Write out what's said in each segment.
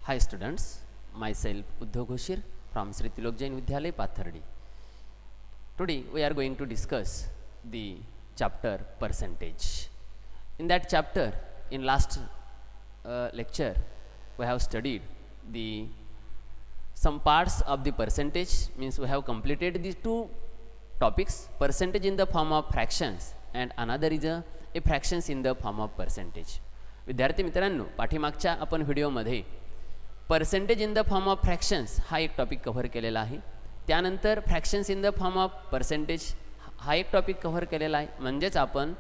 Hi students, myself Uddhav Ghoshir from Sri Tilok Jain Vidyalaya Pathardi. Today we are going to discuss the chapter percentage. In that chapter, in last lecture, we have studied the some parts of the percentage, means we have completed these two topics, percentage in the form of fractions and another is a fractions in the form of percentage. विद्यार्थी मित्रांनो, पाठीमागच्या आपण व्हिडिओमध्ये percentage in the form of fractions हा एक topic cover केलेला आहे. त्यानंतर fractions in the form of percentage हा एक टॉपिक कव्हर केलेला आहे. म्हणजेच आपण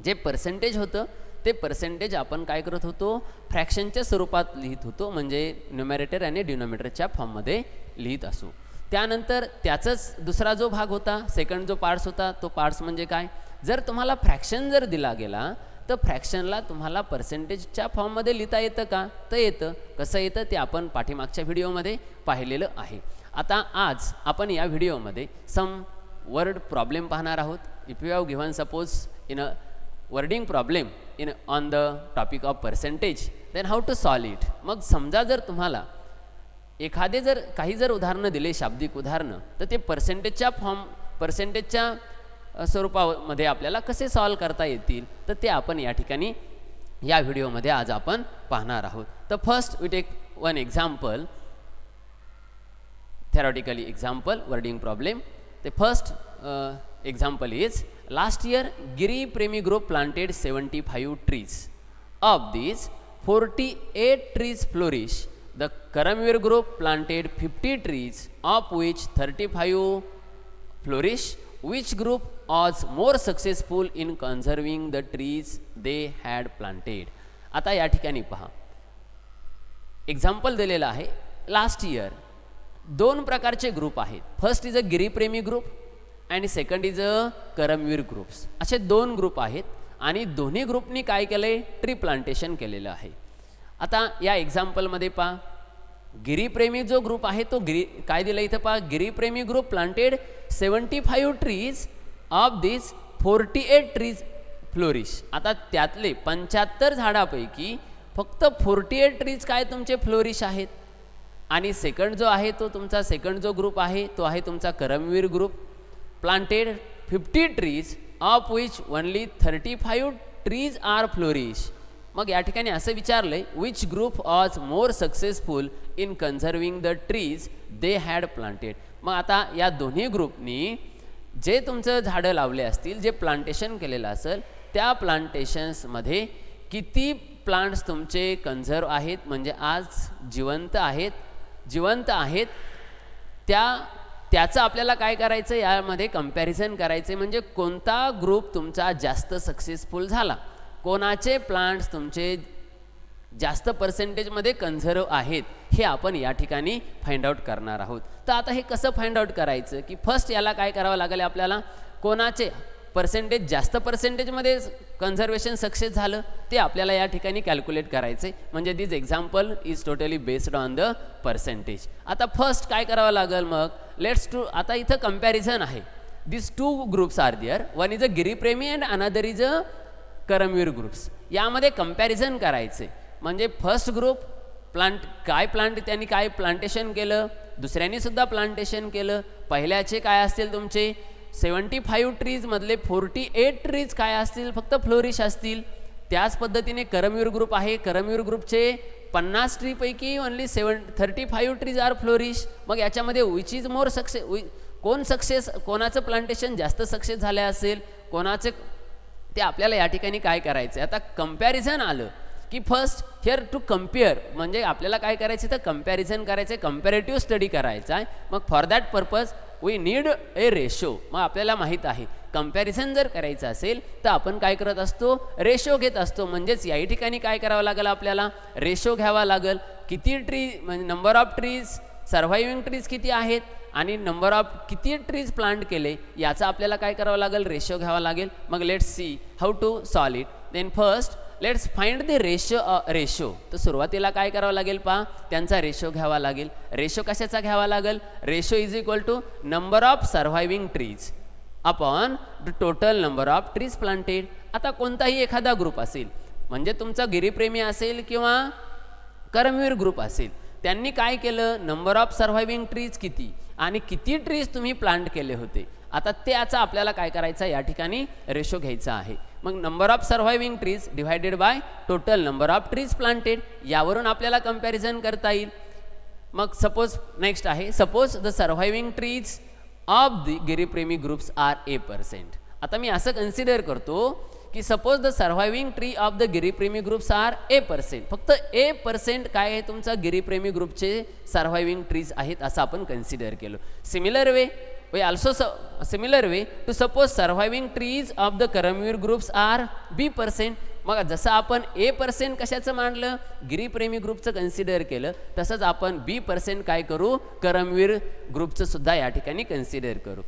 जे पर्सेंटेज होतं ते पर्सेंटेज आपण काय करत होतो, फ्रॅक्शनच्या स्वरूपात लिहित होतो, म्हणजे न्यूमरेटर आणि डिनॉमिनेटरच्या फॉर्ममध्ये लिहित असू. त्यानंतर त्याचाच दुसरा जो भाग होता, सेकंड जो पार्ट्स होता, तो पार्ट्स म्हणजे काय, जर तुम्हाला फ्रॅक्शन जर दिला गेला तर फ्रॅक्शनला तुम्हाला पर्सेंटेजच्या फॉर्ममध्ये लिहिता येतं का, तर येतं. कसं येतं ते आपण पाठीमागच्या व्हिडिओमध्ये पाहिलेलं आहे. आता आज आपण या व्हिडिओमध्ये सम वर्ड प्रॉब्लेम पाहणार आहोत. If you have given suppose in a wording problem in on the topic of percentage, then how to solve it. मग समजा जर तुम्हाला एखादे जर काही जर उदाहरणं दिले, शाब्दिक उदाहरणं, तर ते पर्सेंटेजच्या स्वरूपामध्ये आपल्याला कसे सॉल्व करता येतील, तर ते आपण या ठिकाणी या व्हिडिओमध्ये आज आपण पाहणार आहोत. तर first we take one example, theoretically example wording problem. The first example is, last year Giri Premi group planted 75 trees. Of these 48 trees flourish. The Karamveer group planted 50 trees, of which 35 flourish. Which group was more successful in conserving the trees they had planted? आता या ठिकाणी पहा, example दिलेलं आहे. Last year दोन प्रकारचे group आहेत. First is a Giripremi group आणि second is a Karamveer groups. असे दोन ग्रुप आहेत आणि दोन्ही ग्रुपनी काय केलं आहे, ट्री प्लांटेशन केलेलं आहे. आता या एक्झाम्पलमध्ये पहा, गिरीप्रेमी जो ग्रुप आहे तो काय दिलं इथं पहा, Giripremi group planted 75 trees, of this 48 trees flourish. आता त्यातले 75 झाडापैकी फक्त 48 ट्रीज काय तुमचे फ्लोरिश आहेत. आणि सेकंड जो आहे तो तुमचा सेकंड जो ग्रुप आहे तो आहे तुमचा Karamveer group, planted 50 trees, of which only 35 trees are flourish. मग या ठिकाणी असं विचारलंय, which group was more successful in conserving the trees they had planted. मग आता या दोन्ही ग्रुपनी जे तुमचं झाडं लावले असतील, जे प्लांटेशन केलेलं असेल, त्या प्लांटेशन्समध्ये किती प्लांट्स तुमचे कन्झर्व आहेत, म्हणजे आज जिवंत आहेत, त्याचं आपल्याला काय करायचं, यामध्ये कंपॅरिझन करायचं. म्हणजे कोणता ग्रुप तुमचा जास्त सक्सेसफुल झाला, कोणाचे प्लांट्स तुमचे जास्त पर्सेंटेजमध्ये कन्झर्व आहेत, हे आपण या ठिकाणी फाइंड आउट करणार आहोत. तर आता हे कसं फाइंड आउट करायचं, की फर्स्ट याला काय करावं लागेल, आपल्याला कोणाचे पर्सेंटेज जास्त पर्सेंटेजमध्ये कन्झर्वेशन सक्सेस झालं ते आपल्याला या ठिकाणी कॅल्क्युलेट करायचे. म्हणजे this example is totally based on the percentage. आता फर्स्ट काय करावं लागेल, मग लेट्स टू, आता इथं कंपॅरिझन आहे. This two groups are there, one is a Giripremi and another is a Karamveer groups. यामध्ये कंपॅरिझन करायचे. म्हणजे फर्स्ट ग्रुप त्यांनी काय प्लांटेशन केलं, दुसऱ्यांनी सुद्धा प्लांटेशन केलं. पहिल्याचे काय असतील तुमचे 75 ट्रीज मधले 48 ट्रीज काय असतील, फक्त फ्लोरिश असतील. त्याच पद्धतीने करमवीर ग्रुप आहे, करमवीर ग्रुपचे 50 ट्री पैकी ओनली 35 ट्रीज आर फ्लोरिश. मग याच्यामध्ये विच इज मोर सक्सेस, कोणाचं प्लांटेशन जास्त सक्सेस झाले असेल, कोणाचे, ते आपल्याला या ठिकाणी काय करायचं. आता कंपॅरिझन आलं की फर्स्ट हिअर टू कम्पेअर, म्हणजे आपल्याला काय करायचं, तर कंपॅरिझन करायचं, कंपॅरेटिव्ह स्टडी करायचा आहे. मग for that purpose we need a ratio. मग आपल्याला माहीत आहे कंपॅरिझन जर करायचं असेल तर आपण काय करत असतो, रेशो घेत असतो. म्हणजेच याही ठिकाणी काय करावं लागेल, आपल्याला रेशो घ्यावा लागेल. किती ट्री, म्हणजे नंबर ऑफ ट्रीज, सर्व्हायविंग ट्रीज किती आहेत आणि नंबर ऑफ किती ट्रीज प्लांट केले, याचा आपल्याला काय करावं लागेल, रेशो घ्यावा लागेल. मग let's see how to solve it. Then first let's find the ratio. तर सुरुवातीला काय करावं लागेल, पहा, त्यांचा रेशो घ्यावा लागेल. रेशो कशाचा घ्यावा लागेल, ratio is equal to number of surviving trees upon the total number of trees planted. आता कोणताही एखादा ग्रुप असेल, म्हणजे तुमचा गिरीप्रेमी असेल किंवा करमवीर ग्रुप असेल, त्यांनी काय केलं, नंबर ऑफ सर्व्हायव्हिंग ट्रीज किती आणि किती ट्रीज तुम्ही प्लांट केले होते, आता त्याचा आपल्याला काय करायचं, या ठिकाणी रेशो घ्यायचा आहे. मग number of surviving trees divided by total number of trees planted, यावरून आपल्याला कंपॅरिझन करता येईल. मग सपोज नेक्स्ट आहे, suppose the surviving trees of the Giripremi groups are A%. आता मी असं कन्सिडर करतो की suppose the surviving tree of the Giripremi groups are A%. फक्त A% काय आहे, तुमचा गिरीप्रेमी ग्रुपचे सर्व्हायव्हिंग ट्रीज आहेत असं आपण कन्सिडर केलं. Similar way also similar way to suppose surviving trees of the Karmaveer groups are B%. मग जसं आपण A% कशाचं मांडलं, गिरीप्रेमी ग्रुपचं कन्सिडर केलं, तसंच आपण B% काय करू, करमवीर ग्रुपचं सुद्धा या ठिकाणी कन्सिडर करू.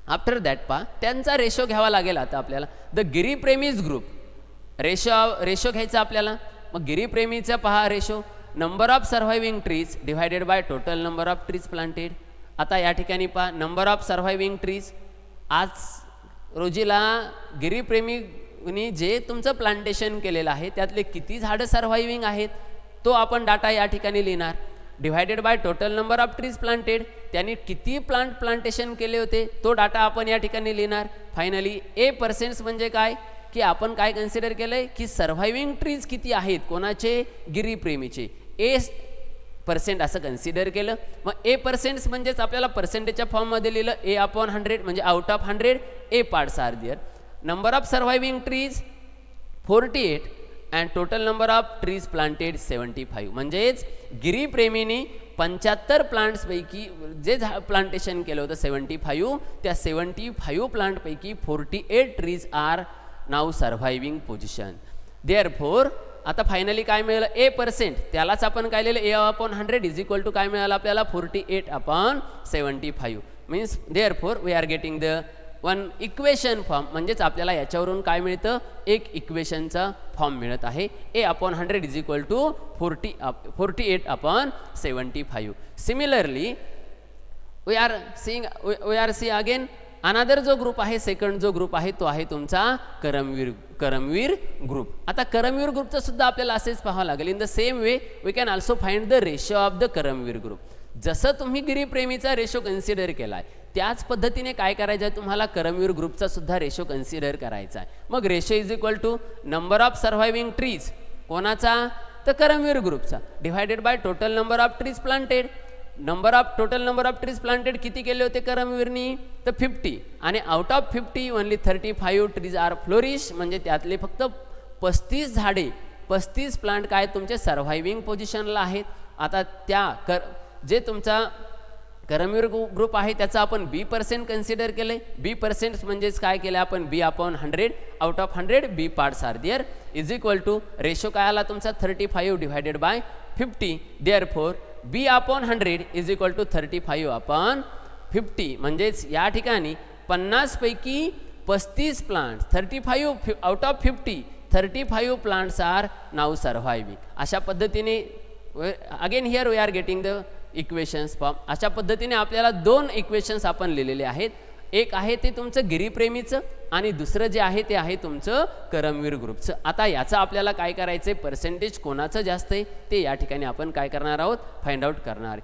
आफ्टर दॅट त्यांचा रेशो घ्यावा लागेल. आता आपल्याला द गिरीप्रेमीज ग्रुप रेशो घ्यायचा आपल्याला. मग गिरीप्रेमीचा पहा ratio, number of surviving trees divided by total number of trees planted. आता या ठिकाणी पहा, नंबर ऑफ सर्व्हायव्हिंग ट्रीज, आज रोजीला गिरीप्रेमीनी जे तुमचं प्लांटेशन केलेलं आहे त्यातले किती झाडं सर्व्हायव्हिंग आहेत तो आपण डाटा या ठिकाणी लिहिणार. Divided by total number of trees planted, त्यांनी किती प्लांटेशन केले होते तो डाटा आपण या ठिकाणी लिहिणार. फायनली A% म्हणजे काय की आपण काय कन्सिडर केलं आहे की सर्व्हायव्हिंग ट्रीज किती आहेत, कोणाचे, गिरीप्रेमीचे, A% असं कन्सिडर केलं. मग A% म्हणजेच आपल्याला पर्सेंटेजच्या फॉर्ममध्ये लिहिलं A/100 म्हणजे out of 100 A parts are there. Number of surviving trees 48 and total number of trees planted 75. म्हणजेच गिरीप्रेमीने 75 प्लांट्सपैकी जे प्लांटेशन केलं होतं 75, त्या 75 प्लांटपैकी 48 trees R now surviving position. Therefore आता फायनली काय मिळालं, A%, त्यालाच आपण काय लिहिलं A/100 इज इक्वल टू काय मिळालं आपल्याला 48/75. Means therefore we are getting the one equation form. म्हणजेच आपल्याला याच्यावरून काय मिळतं, एक इक्वेशनचा फॉर्म मिळत आहे. A/100 is equal to 48/75. Similarly we are see again another जो ग्रुप आहे, सेकंड जो ग्रुप आहे तो आहे तुमचा करमवीर ग्रुप. आता करमवीर ग्रुपचं सुद्धा आपल्याला असेच पाहावं लागेल. In the same way we can also find the ratio of the Karmaveer group. जसं तुम्ही गिरीप्रेमीचा रेशो कन्सिडर केला आहे त्याच पद्धतीने काय करायचं आहे, तुम्हाला करमवीर ग्रुपचा सुद्धा रेशो कन्सिडर करायचा आहे. मग ratio is equal to number of surviving trees, कोणाचा, तर करमवीर ग्रुपचा, divided by total number of trees planted. Total number of trees planted किती केले होते करमवीरनी, तर 50, आणि out of 50 only 35 trees are flourish. म्हणजे त्यातले फक्त 35 झाडे, 35 प्लांट काय तुमचे सर्व्हायव्हिंग पोझिशनला आहेत. आता जे तुमचा करमवीर ग्रुप आहे त्याचा आपण B% कन्सिडर केले. B% म्हणजेच काय केलं आपण, B/100 out of 100 B parts are there is equal to ratio काय आला तुमचा 35 divided by 50. Therefore B/100 is equal to 35/50. म्हणजेच या ठिकाणी 50 पैकी 35 plants, 35 out of 50, 35 plants are now surviving. अशा पद्धतीने again here we are getting the equations form. अशा पद्धतीने आपल्याला 2 इक्वेशन्स आपण लिहिलेले आहेत. एक आहे ते तुमचं गिरीप्रेमीचं आणि दुसरं जे आहे ते आहे तुमचं करमवीर ग्रुपचं. आता याचं आपल्याला काय करायचं आहे, पर्सेंटेज कोणाचं जास्त आहे ते या ठिकाणी आपण काय करणार आहोत, फाइंड आउट करणार.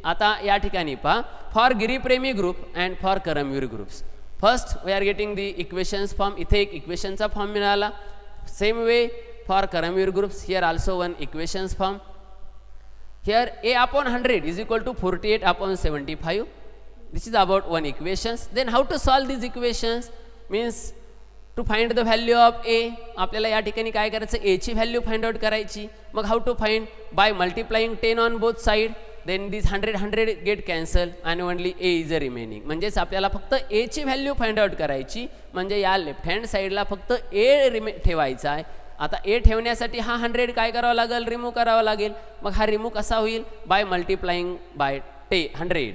आता या ठिकाणी पहा, for Giripremi group and for Karmaveer groups first we are getting the equations form. इथे एक इक्वेशनचा फॉर्म मिळाला. Same way for Karmaveer groups here also one equations form. Here A/100 is equal to 48/75. This is about one equations. Then how to solve these equations? Means to find the value of A. आपल्याला या ठिकाणी काय करायचं, A ची value find out करायची. मग how to find, by multiplying 10 on both side. Then these 100 get cancel and only A is the remaining. म्हणजेच आपल्याला फक्त A ची व्हॅल्यू फाइंड आउट करायची. म्हणजे या लेफ्ट हँड साईडला फक्त A ठेवायचा आहे. आता A ठेवण्यासाठी हा 100 काय करावं लागेल, रिमूव्ह करावा लागेल. मग हा रिमूव्ह कसा होईल, बाय मल्टिप्लाइंग बाय 100.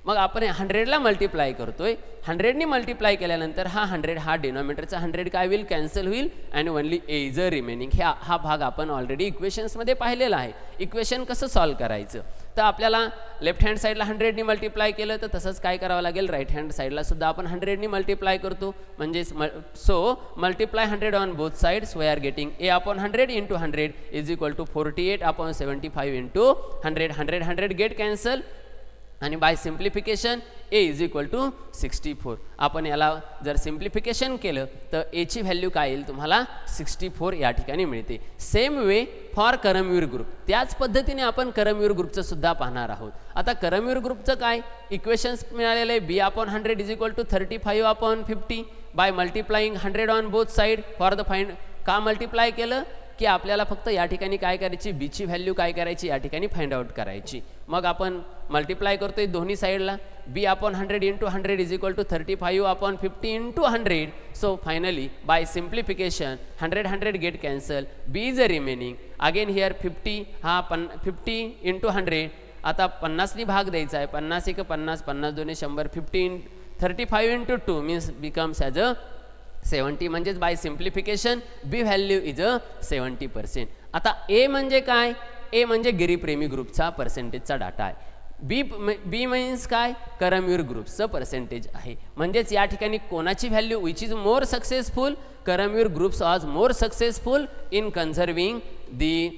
मग आपण 100ला मल्टिप्लाय करतोय. 100नी मल्टिप्लाय केल्यानंतर हा 100 हा डिनॉमिनेटरचा 100 काय होईल, कॅन्सल होईल and only A is a remaining. हा भाग आपण ऑलरेडी इक्वेशन्समध्ये पाहिलेला आहे. इक्वेशन कसं सॉल्व करायचं, तर आपल्याला लेफ्ट हँड साईडला 100नी मल्टिप्लाय केलं तर तसंच काय करावं लागेल, राईट हँड साईडला सुद्धा आपण 100नी मल्टिप्लाय करतो. म्हणजेच so multiply 100 on both sides, we are getting a upon 100 into 100 is equal to 48 upon 75 into 100. 100 get cancel आणि by simplification a is equal to 64. आपण याला जर सिम्प्लिफिकेशन केलं तर a ची व्हॅल्यू काय येईल तुम्हाला 64 या ठिकाणी मिळते. Same way for Karmaveer group, त्याच पद्धतीने आपण करमवीर ग्रुपचं सुद्धा पाहणार आहोत. आता करमवीर ग्रुपचं काय इक्वेशन्स मिळालेलं आहे, b upon 100 is equal to 35 upon 50 by multiplying 100 on both side for the find. का मल्टिप्लाय केलं की आपल्याला फक्त या ठिकाणी काय करायची, b ची व्हॅल्यू काय करायची या ठिकाणी फाइंड आउट करायची. मग आपण मल्टिप्लाय करतोय दोन्ही साईडला, b upon 100 into 100 is equal to 35 upon 50 into 100. So finally by simplification 100 get cancel, b is a remaining. Again here 50 हा 50 इंटू 100, आता 50नी भाग द्यायचा आहे, 50 एक 50, 50 दोन्ही 100, 35 into 2 means becomes as a 70. म्हणजेच by simplification B value is a 70%. आता ए म्हणजे काय, ए म्हणजे गिरीप्रेमी ग्रुपचा पर्सेंटेजचा डाटा आहे. बी मीन्स काय, करमवीर ग्रुपचं पर्सेंटेज आहे. म्हणजेच या ठिकाणी कोणाची value which is more successful, Karamveer groups was more successful in conserving the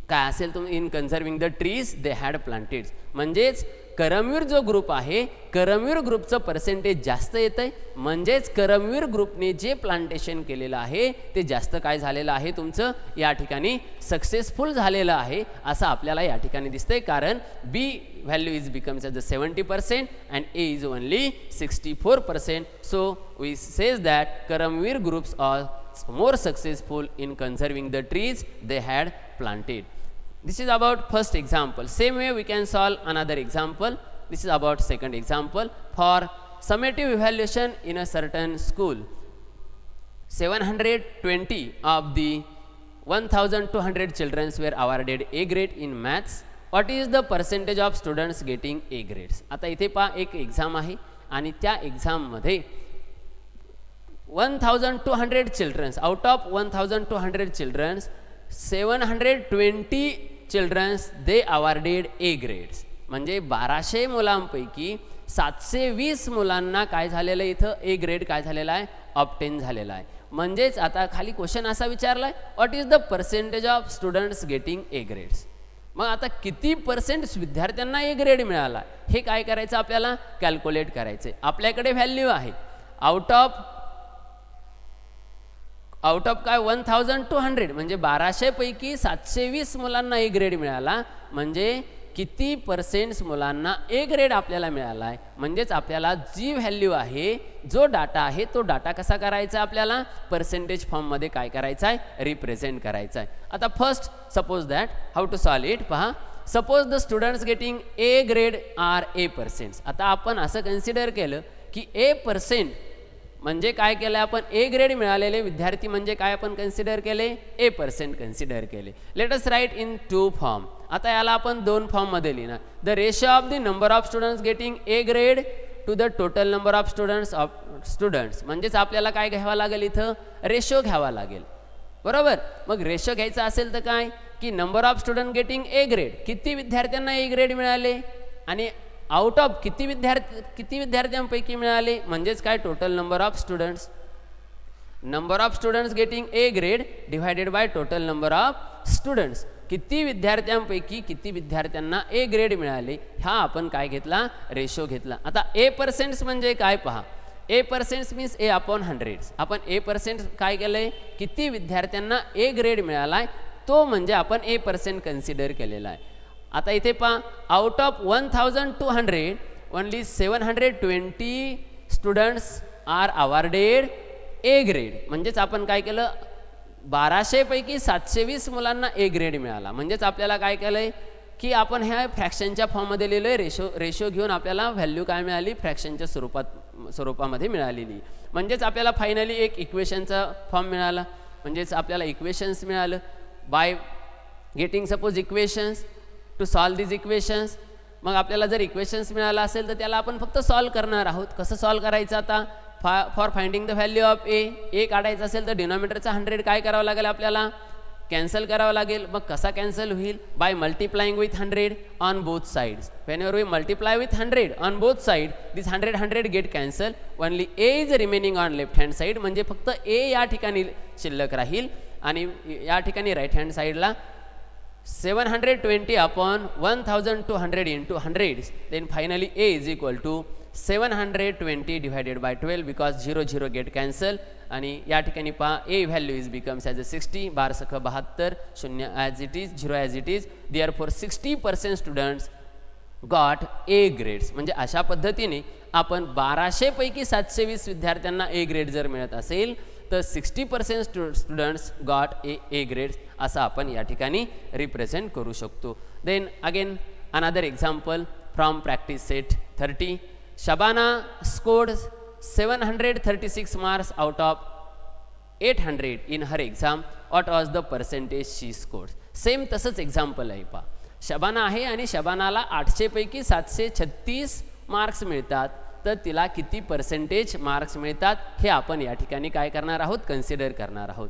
काय असेल तुम्ही in conserving the trees they had planted. म्हणजेच करमवीर जो ग्रुप आहे, करमवीर ग्रुपचं पर्सेंटेज जास्त येतं आहे. म्हणजेच करमवीर ग्रुपने जे प्लांटेशन केलेलं आहे ते जास्त काय झालेलं आहे, तुमचं या ठिकाणी सक्सेसफुल झालेलं आहे असं आपल्याला या ठिकाणी दिसतंय. कारण B value is becomes as a 70% and A is only 64%. So we says that Karamveer groups are more successful in conserving the trees they had planted. This is about first example. Same way we can solve another example. This is about second example. For summative evaluation in a certain school, 720 of the 1200 children were awarded A grade in maths. What is the percentage of students getting A grades? आता इथे पहा एक exam आहे आणि त्या एक्झाममध्ये 1200 childrens, out of 1200 childrens 720 childrens they awarded A grades. म्हणजे 1200 मुलांपैकी 720 मुलांना काय झालेलं आहे, इथं ए ग्रेड काय झालेला आहे, ऑब्टेन झालेला आहे. म्हणजेच आता खाली क्वेश्चन असा विचारला आहे, what is the percentage of students getting A grades. मग आता किती पर्सेंट विद्यार्थ्यांना ए ग्रेड मिळाला हे काय करायचं, आपल्याला कॅल्क्युलेट करायचं. आपल्याकडे व्हॅल्यू आहे आउट ऑफ काय 1200, म्हणजे 1200 पैकी 720 मुलांना ए ग्रेड मिळाला. म्हणजे किती पर्सेंट्स मुलांना ए ग्रेड आपल्याला मिळाला आहे. म्हणजेच आपल्याला जी व्हॅल्यू आहे, जो डाटा आहे, तो डाटा कसा करायचा, आपल्याला पर्सेंटेज फॉर्ममध्ये काय करायचा आहे, रिप्रेझेंट करायचा आहे. आता first suppose that how to solve it. पहा, suppose the students getting A grade are A percents. आता आपण असं कन्सिडर केलं की ए पर्सेंट म्हणजे काय केलं आपण, ए ग्रेड मिळालेले विद्यार्थी म्हणजे काय आपण कन्सिडर केले, ए पर्सेंट कन्सिडर केले. Let us write in 2 form. आता याला आपण 2 फॉर्ममध्ये लिहिणार. The ratio of the number of students getting A grade to the total number of students. म्हणजेच आपल्याला काय घ्यावं लागेल, इथं रेशो घ्यावा लागेल, बरोबर. मग रेशो घ्यायचा असेल तर काय की number of student getting A grade, किती विद्यार्थ्यांना ए ग्रेड मिळाले, आणि आउट ऑफ किती विद्यार्थ्यांपैकी मिळाले, म्हणजेच काय total number of students. Number of students getting A grade divided by total number of students. किती विद्यार्थ्यांपैकी किती विद्यार्थ्यांना ए ग्रेड मिळाले हा आपण काय घेतला, रेशो घेतला. आता ए पर्सेंट्स म्हणजे काय पहा, ए पर्सेंट्स मीन्स ए अपॉन 100. आपण ए पर्सेंट काय केलंय, किती विद्यार्थ्यांना ए ग्रेड मिळालाय तो म्हणजे आपण ए पर्सेंट कन्सिडर केलेला आहे. आता इथे पहा, out of 1200 only 720 students are awarded A grade. म्हणजेच आपण काय केलं, 1200 पैकी 720 मुलांना ए ग्रेड मिळाला. म्हणजेच आपल्याला काय केलंय की आपण ह्या फ्रॅक्शनच्या फॉर्ममध्ये लिहिलोय, रेशो घेऊन आपल्याला व्हॅल्यू काय मिळाली, फ्रॅक्शनच्या स्वरूपामध्ये मिळालेली. म्हणजेच आपल्याला फायनली एक इक्वेशनचा फॉर्म मिळाला. म्हणजेच आपल्याला इक्वेशन्स मिळालं. By getting suppose equations to solve these equations. मग आपल्याला जर इक्वेशन्स मिळाला असेल तर त्याला आपण फक्त सॉल्व करणार आहोत. कसं सॉल्व करायचं, आता for finding the value of A काढायचं असेल तर डिनॉमिनेटरचा 100 काय करावं लागेल आपल्याला, कॅन्सल करावा लागेल. मग कसा कॅन्सल होईल? By multiplying with 100 on both sides. Whenever we multiply with 100 on both side, this 100 get cancel. Only A is remaining on left hand side, म्हणजे फक्त ए या ठिकाणी शिल्लक राहील आणि या ठिकाणी राईट हँड साइडला 720 upon 1200 into hundreds. Then finally a is equal to 720 divided by 12 because 0 get cancel. आणि या ठिकाणी पहा a value is becomes as a 60, 12 0 as it is, 0 as it is. Therefore 60% students got a grades. म्हणजे अशा पद्धतीने आपण 1200 पैकी 720 विद्यार्थ्यांना ए ग्रेड जर मिळत असेल तर 60% स्टुडंट्स गॉट ए ग्रेड्स असं आपण या ठिकाणी रिप्रेझेंट करू शकतो. Then again another example from practice set 30. Shabana scored 736 marks out of 800 in her exam. What was the percentage she scored? Same तसंच एक्झाम्पल आहे. पहा शबाना आहे आणि शबानाला 800 पैकी 736 मार्क्स मिळतात, तर तिला किती पर्सेंटेज मार्क्स मिळतात हे आपण या ठिकाणी काय करणार आहोत? कन्सिडर करणार आहोत.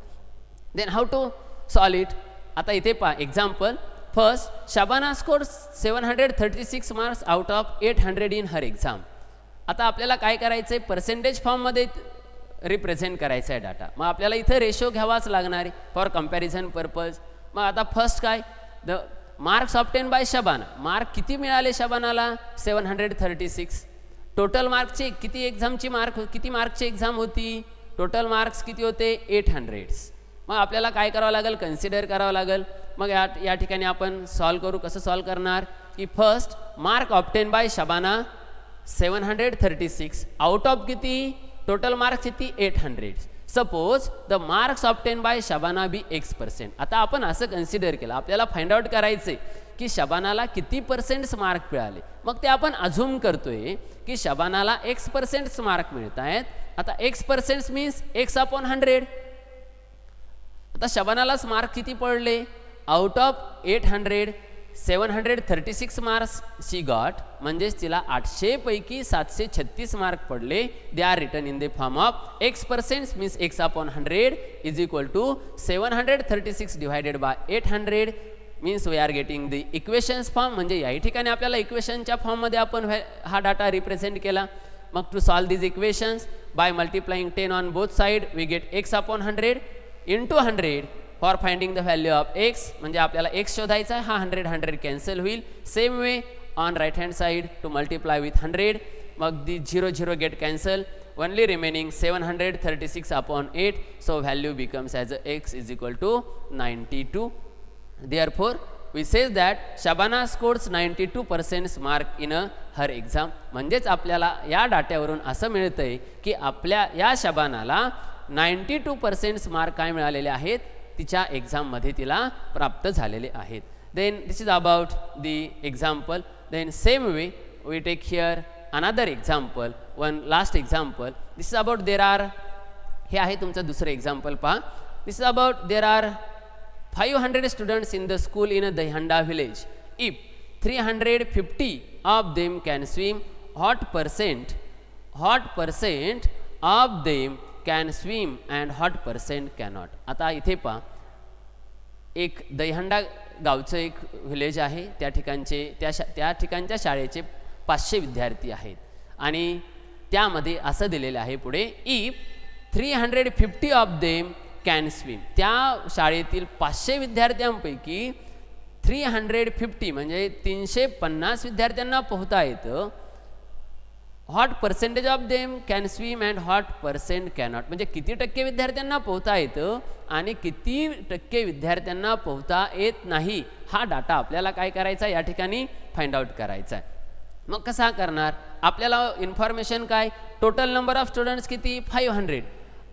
Then how to solve it? आता इथे पहा example. First, Shabana scored 736 marks out of 800 in her exam. आता आपल्याला काय करायचं आहे? पर्सेंटेज फॉर्ममध्ये रिप्रेझेंट करायचं आहे डाटा. मग आपल्याला इथं रेशो घ्यावाच लागणार आहे फॉर कम्पॅरिझन पर्पज. मग आता फर्स्ट काय? The marks obtain by Shabana. Mark किती मिळाले शबानाला? 736. टोटल मार्क्सचे किती एक्झामची किती मार्क्सची एक्झाम होती? टोटल मार्क्स किती होते? 800. मग आपल्याला काय करावं लागेल? कन्सिडर करावं लागेल. मग या ठिकाणी आपण सॉल्व करू. कसं सॉल्व करणार? की first mark obtain by Shabana 736 out of किती? टोटल मार्क्स किती? 800. Suppose the marks obtain by Shabana be X%. आता आपण असं कन्सिडर केलं, आपल्याला फाइंड आउट करायचे की शबानाला किती पर्सेंट्स मार्क मिळाले. मग ते आपण अझूम करतोय की शबानाला X% मार्क मिळत आहेत. आता X% मीन्स X/100. आता शबानालाच मार्क किती पडले? Out of 800 736 marks she got, म्हणजेच तिला 800 पैकी 736 मार्क पडले. They are written in the form of X% means X/100 is equal to 736 divided by 800 means we are getting the equations form. म्हणजे या ठिकाणी आपल्याला इक्वेशनच्या फॉर्ममध्ये आपण हा डाटा रिप्रेझेंट केला. मग to solve this equations by multiplying 10 on both side we get X/100 into 100 for finding the value of X. म्हणजे आपल्याला X शोधायचा आहे. हा 100 कॅन्सल होईल. Same way on right hand side to multiply with 100. मग the 0 get cancel. Only remaining 736 upon 8. So value becomes as a X is equal to 92. Therefore we says that Shabana scores 92% mark in her exam. म्हणजेच आपल्याला या डाट्यावरून असं मिळतंय की आपल्या या शबानाला 92% mark काय मिळालेले आहेत? तिच्या एक्झाममध्ये तिला प्राप्त झालेले आहेत. Then this is about the example. Then same way we take here another example, one last example. This is about there are, हे आहे तुमचं दुसरं एक्झाम्पल. पहा, this is about there are 500 students in the school in a Dahihanda village. If 350 of them can swim, what percent of them can swim and what% cannot. आता इथे पहा, एक दहिहंडा गावचं एक विलेज आहे. त्या ठिकाणच्या शाळेचे 500 विद्यार्थी आहेत आणि त्यामध्ये असं दिलेलं आहे पुढे, if 350 of them can swim. त्या शाळेतील 500 विद्यार्थ्यांपैकी 350 म्हणजे 350 विद्यार्थ्यांना पोहता येतं. what% of them can swim and what% cannot. म्हणजे किती टक्के विद्यार्थ्यांना पोहता येतं आणि किती टक्के विद्यार्थ्यांना पोहता येत नाही, हा डाटा आपल्याला काय करायचा या ठिकाणी फाइंड आउट करायचा आहे. मग कसा करणार? आपल्याला इन्फॉर्मेशन काय? टोटल नंबर ऑफ स्टुडंट्स किती? 500.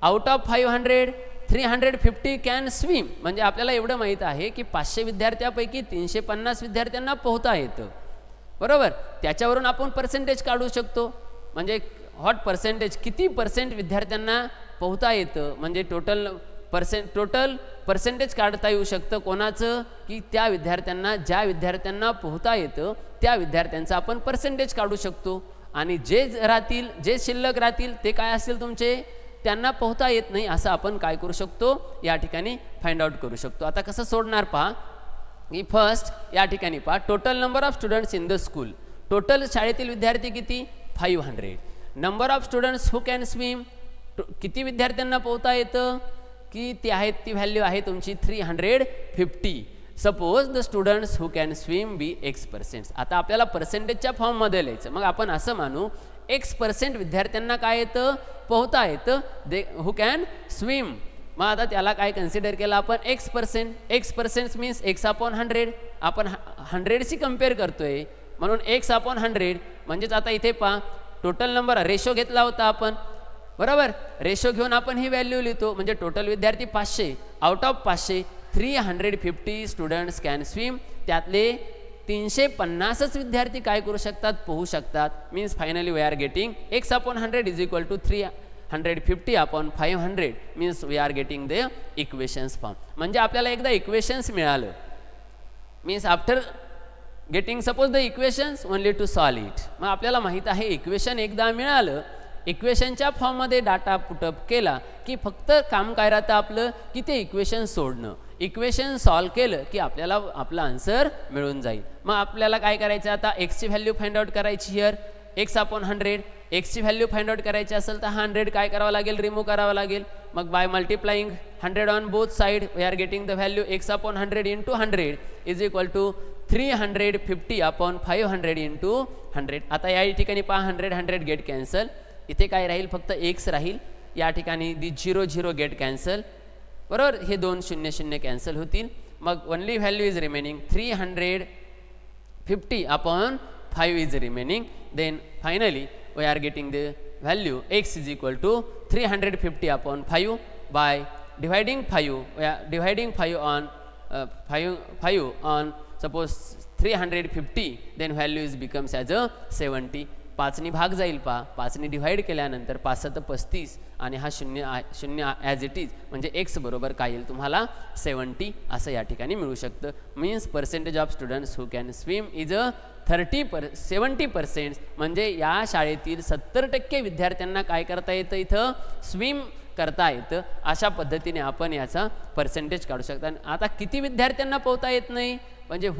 Out of 500 350 can swim. म्हणजे आपल्याला एवढं माहीत आहे की 500 विद्यार्थ्यांपैकी 350 विद्यार्थ्यांना पोहता येतं, बरोबर. त्याच्यावरून आपण पर्सेंटेज काढू शकतो. म्हणजे what% किती पर्सेंट विद्यार्थ्यांना पोहता येतं, म्हणजे टोटल पर्सेंटेज काढता येऊ शकतं. कोणाचं? की त्या विद्यार्थ्यांना, ज्या विद्यार्थ्यांना पोहता येतं त्या विद्यार्थ्यांचं आपण पर्सेंटेज काढू शकतो. आणि जे शिल्लक राहतील ते काय असतील तुमचे? त्यांना पोहता येत नाही, असं आपण काय करू शकतो या ठिकाणी फाइंड आउट करू शकतो. आता कसं सोडणार पहा की फर्स्ट या ठिकाणी पहा total number of students in the school. Total शाळेतील विद्यार्थी किती 500. Number of students who can swim, किती विद्यार्थ्यांना पोहता येतं की ती आहेत, ती व्हॅल्यू आहे तुमची 350. Suppose the students who can swim be X%. आता आपल्याला पर्सेंटेजच्या फॉर्ममध्ये लिहायचं. मग आपण असं मानू X% विद्यार्थ्यांना काय येतं पोहता येतं, दे हू कॅन स्विम. मग आता त्याला काय कन्सिडर केलं आपण X%. X% means X/100. आपण 100शी कम्पेअर करतोय म्हणून X/100. म्हणजेच आता इथे पहा टोटल नंबर रेशो घेतला होता आपण, बरोबर. रेशो घेऊन आपण ही व्हॅल्यू लिहितो. म्हणजे टोटल विद्यार्थी 500. Out of 500 350 students can swim. त्यातले 350च विद्यार्थी काय करू शकतात पोहू शकतात. Means finally we are getting X/100 is equal to 350/500 means we are getting the equations form. म्हणजे आपल्याला एकदा इक्वेशन्स मिळालं means after getting suppose the equations only to solve it. मग आपल्याला माहीत आहे इक्वेशन एकदा मिळालं, इक्वेशनच्या फॉर्ममध्ये डाटा पुटअप केला की फक्त काम काय राहतं आपलं की ते इक्वेशन सोडणं. इक्वेशन सॉल्व केलं की आपल्याला आपला आन्सर मिळून जाईल. मग आपल्याला काय करायचं आता एक्सची व्हॅल्यू फाइंड आउट करायची. Here X/100. एक्सची व्हॅल्यू फाइंड आउट करायची असेल तर 100 काय करावं लागेल रिमूव्ह करावं लागेल. मग by multiplying 100 on both side we are getting the value X/100 into 100 is equal to 350/500 into 100. आता या ठिकाणी पहा 100 गेट कॅन्सल. इथे काय राहील फक्त X राहील. या ठिकाणी दी 0 गेट कॅन्सल, बरोबर. हे 2 0 कॅन्सल होतील. मग only value is remaining 350/5 is remaining. Then finally we are getting the value X is equal to 350/5 by dividing 5 on 5 on suppose 350. Then value is becomes as a 70. 5नी भाग जाईल पहा. 5नी divide केल्यानंतर 5 35 आणि हा 0 ॲज इट इज. म्हणजे X बरोबर काय येईल तुम्हाला 70 असं या ठिकाणी मिळू शकतं. Means percentage of students who can swim is a 70%. म्हणजे या शाळेतील 70% विद्यार्थ्यांना काय करता येतं इथं स्विम करता येतं. अशा पद्धतीने आपण याचा पर्सेंटेज काढू शकता. आता किती विद्यार्थ्यांना पोहता येत नाही म्हणजे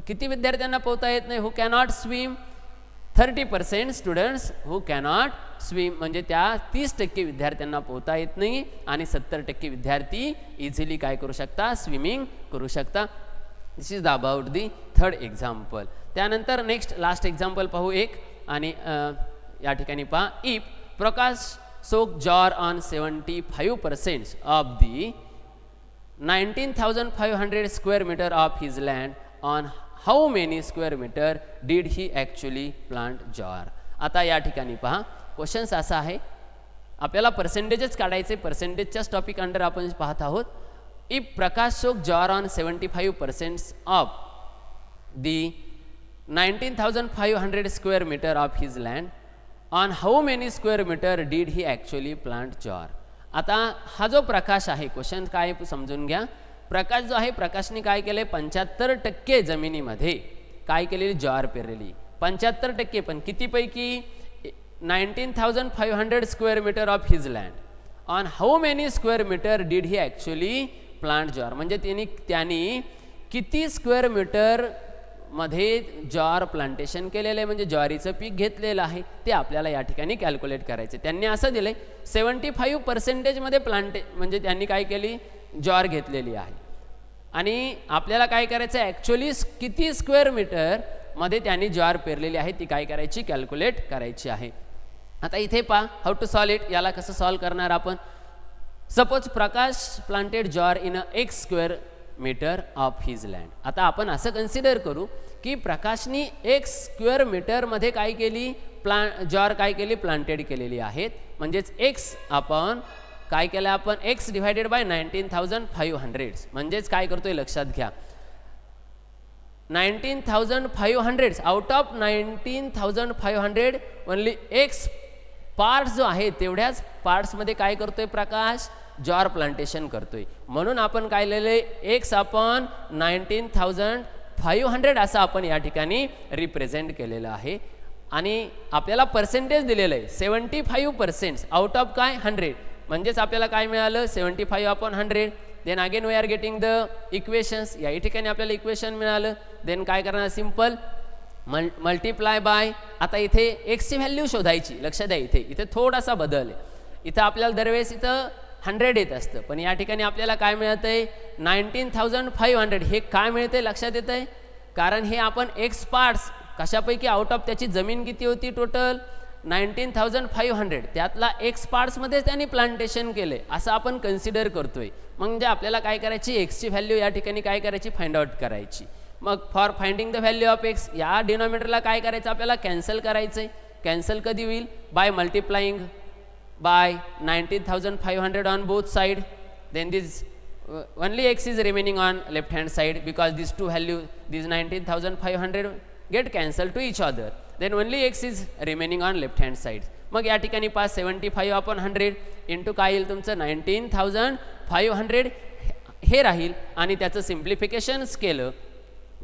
किती विद्यार्थ्यांना पोहता येत नाही who cannot swim 30% students who cannot swim. म्हणजे त्या 30% विद्यार्थ्यांना पोहता येत नाही आणि 70% विद्यार्थी इझिली काय करू शकता स्विमिंग करू शकता. This is the about the third example. त्यानंतर नेक्स्ट लास्ट एक्झाम्पल पाहू एक. आणि या ठिकाणी पहा if Prakash soak jowar on 75% of the 19,500 square metre of his land on how many square metre did he actually plant jowar. आता या ठिकाणी पहा क्वेश्चन्स असा आहे, आपल्याला पर्सेंटेजच काढायचे. पर्सेंटेजच्याच टॉपिक अंडर आपण पाहत आहोत. If Prakash soak jowar on 75% of the 19,500 square metre of his land on how many square metre did he actually plant jowar. आता हा जो प्रकाश आहे क्वेश्चन काय समजून घ्या. प्रकाश जो आहे प्रकाशने काय केले 75% जमिनीमध्ये काय केलेली जॉर पेरलेली 75%. पण कितीपैकी 19,500 square metre of his land on how many square metre did he actually plant jowar. म्हणजे त्यांनी किती स्क्वेअर मीटर मध्ये जॉर प्लांटेशन केलेलं आहे म्हणजे ज्वारीचं पीक घेतलेलं आहे ते आपल्याला या ठिकाणी कॅल्क्युलेट करायचे. त्यांनी असं दिलं 75% मध्ये म्हणजे त्यांनी काय केली जॉर घेतलेली आहे. आणि आपल्याला काय करायचं ॲक्च्युली किती स्क्वेअर मीटर मध्ये त्यांनी ज्वार पेरलेली आहे ती काय करायची कॅल्क्युलेट करायची आहे. आता इथे पहा हाऊ टू सॉल्व इट. याला कसं सॉल्व करणार आपण. Suppose Prakash planted jowar in X square metre of his land. आता आपण असं कन्सिडर करू की प्रकाशनी X स्क्वेअर मीटरमध्ये काय केली जॉर काय केली प्लांटेड केलेली आहेत. म्हणजेच X आपण काय केलं आपण X डिवायडेड बाय 19,500. म्हणजेच काय करतोय लक्षात घ्या 19,500 out of 19,500 only X part जो आहे तेवढ्याच पार्ट्समध्ये काय करतोय प्रकाश जॉर प्लांटेशन करतोय. म्हणून आपण काय लिहिलंय X/19,500 असं आपण या ठिकाणी रिप्रेझेंट केलेलं आहे. आणि आपल्याला पर्सेंटेज दिलेलं आहे 75% आउट ऑफ काय 100, म्हणजेच आपल्याला काय मिळालं 75/100. Then again we are getting the equations. या ठिकाणी आपल्याला इक्वेशन मिळालं. देन काय करणार सिंपल मल्टिप्लाय बाय. आता इथे एक्सची व्हॅल्यू शोधायची. लक्षात द्या इथे थोडासा बदल आहे. इथं आपल्याला दरवेळेस इथं 100 येत असतं, पण या ठिकाणी आपल्याला काय मिळतं आहे 19,500. हे काय मिळतं लक्षात येतं आहे, कारण हे आपण एक्स पार्ट्स कशापैकी आउट ऑफ त्याची जमीन किती होती टोटल 19,500, त्यातला एक्स पार्ट्समध्येच त्यांनी प्लांटेशन केलं असं आपण कन्सिडर करतोय. म्हणजे आपल्याला काय करायची एक्सची व्हॅल्यू या ठिकाणी काय करायची फाइंड आउट करायची. मग for finding the value of x या डिनॉमिनेटरला काय करायचं आपल्याला कॅन्सल करायचं आहे. कॅन्सल कधी होईल by multiplying by 19,500 on both side. Then this only x is remaining on left hand side because these two value these 19,500 get cancelled to each other. Then only x is remaining on left hand side. मग या ठिकाणी pass 75/100 into काय येईल तुमचं 19,500 हे राहील. आणि त्याचं सिम्प्लिफिकेशन्स केलं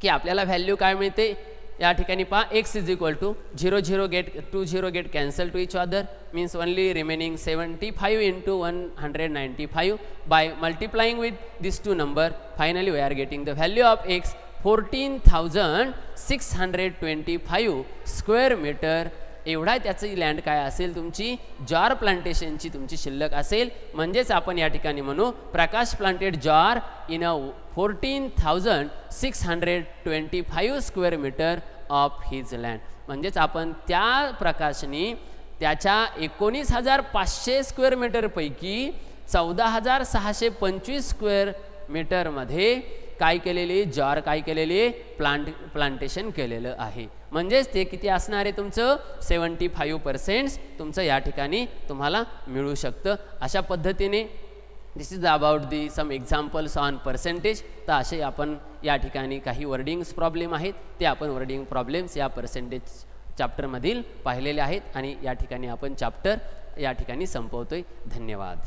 की आपल्याला व्हॅल्यू काय मिळते या ठिकाणी पहा x is equal to 0 get 2 get cancel to each other means only remaining 75 into 195 by multiplying with this two number. Finally we are getting the value of x 14,625 square metre. एवढा त्याची land काय असेल तुमची jaw प्लांटेशनची तुमची शिल्लक असेल. म्हणजेच आपण या ठिकाणी म्हणू Prakash planted jowar in a 14,625 square metre of his land. म्हणजेच आपण त्या प्रकाशनी त्याच्या 19,500 स्क्वेअर मीटरपैकी 14,625 स्क्वेअर मीटरमध्ये काय केलेली जॉर काय केलेली प्लांटेशन केलेलं आहे. म्हणजेच ते किती असणार आहे तुमचं 75% तुमचं या ठिकाणी तुम्हाला मिळू शकतं. अशा पद्धतीने this is about the some examples on percentage. तर असे आपण या ठिकाणी काही वर्डिंग्स प्रॉब्लेम आहेत ते आपण वर्डिंग प्रॉब्लेम्स या पर्सेंटेज चॅप्टरमधील पाहिलेले आहेत. आणि या ठिकाणी आपण चॅप्टर या ठिकाणी संपवतोय. धन्यवाद.